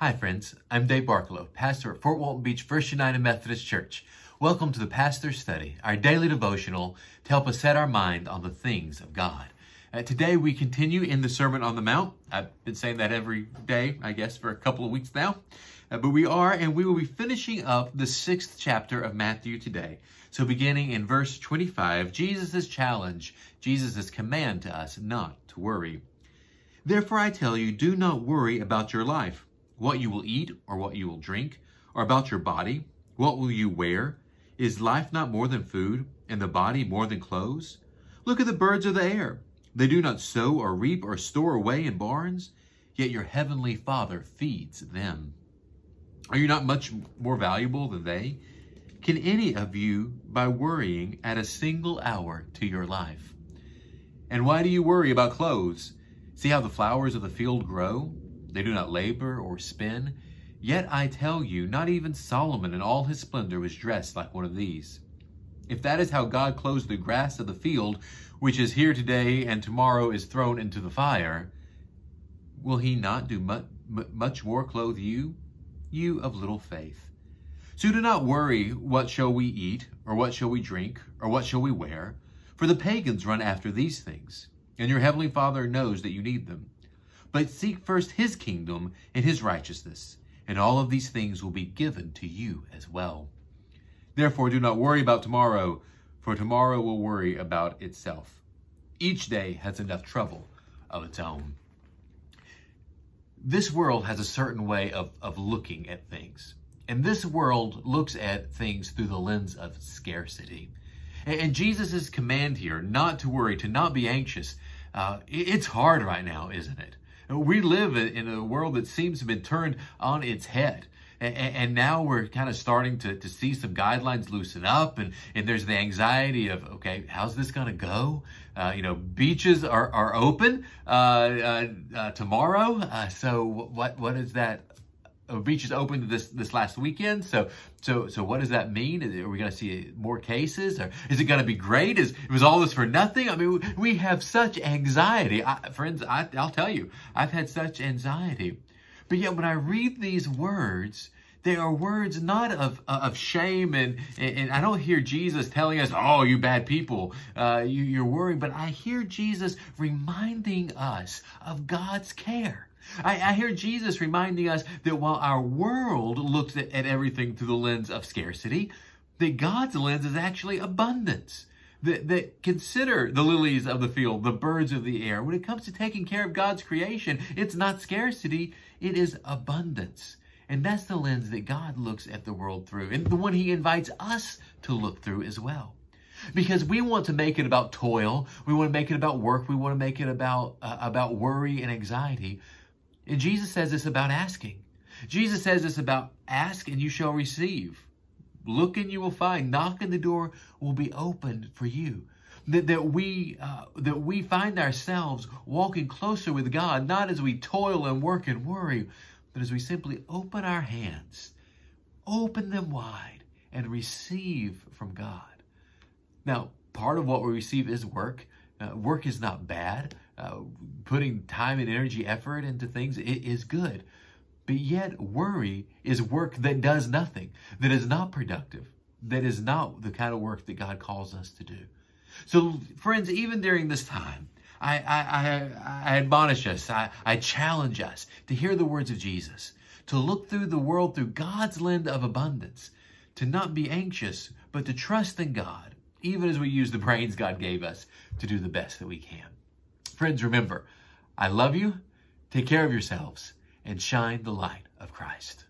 Hi friends, I'm Dave Barkalow, pastor at Fort Walton Beach First United Methodist Church. Welcome to the Pastor's Study, our daily devotional to help us set our mind on the things of God. Today we continue in the Sermon on the Mount. I've been saying that every day, I guess, for a couple of weeks now. But we will be finishing up the 6th chapter of Matthew today. So beginning in verse 25, Jesus' challenge, Jesus' command to us not to worry. Therefore I tell you, do not worry about your life, what you will eat or what you will drink, or about your body, what will you wear? Is life not more than food, and the body more than clothes? Look at the birds of the air. They do not sow or reap or store away in barns, yet your heavenly Father feeds them. Are you not much more valuable than they? Can any of you, by worrying, add a single hour to your life? And why do you worry about clothes? See how the flowers of the field grow? They do not labor or spin. Yet I tell you, not even Solomon in all his splendor was dressed like one of these. If that is how God clothes the grass of the field, which is here today and tomorrow is thrown into the fire, will he not do much more clothe you, you of little faith? So do not worry, what shall we eat, or what shall we drink, or what shall we wear? For the pagans run after these things, and your heavenly Father knows that you need them. But seek first his kingdom and his righteousness, and all of these things will be given to you as well. Therefore, do not worry about tomorrow, for tomorrow will worry about itself. Each day has enough trouble of its own. This world has a certain way of looking at things. And this world looks at things through the lens of scarcity. And Jesus' command here, not to worry, to not be anxious, it's hard right now, isn't it? We live in a world that seems to have been turned on its head. And now we're kind of starting to see some guidelines loosen up. And there's the anxiety of, okay, how's this going to go? Beaches are open tomorrow. So what is that? Beaches opened this last weekend. So what does that mean? Are we going to see more cases? Or is it going to be great? Was all this for nothing? I mean, we have such anxiety. Friends, I'll tell you, I've had such anxiety. But yet when I read these words, they are words not of shame, and I don't hear Jesus telling us, oh, you bad people, you're worrying, but I hear Jesus reminding us of God's care. I hear Jesus reminding us that while our world looks at everything through the lens of scarcity, that God's lens is actually abundance. That consider the lilies of the field, the birds of the air. When it comes to taking care of God's creation, it's not scarcity, it is abundance. And that's the lens that God looks at the world through, and the one he invites us to look through as well. Because we want to make it about toil, we want to make it about work, we want to make it about worry and anxiety. And Jesus says this about asking. Jesus says this about ask and you shall receive. Look and you will find. Knock and the door will be opened for you. That we find ourselves walking closer with God, not as we toil and work and worry, but as we simply open our hands, open them wide, and receive from God. Now, part of what we receive is work. Work is not bad. Putting time and energy, effort into things, it is good. But yet worry is work that does nothing, that is not productive, that is not the kind of work that God calls us to do. So friends, even during this time, I admonish us, I challenge us to hear the words of Jesus, to look through the world through God's lens of abundance, to not be anxious, but to trust in God, even as we use the brains God gave us to do the best that we can. Friends, remember, I love you, take care of yourselves, and shine the light of Christ.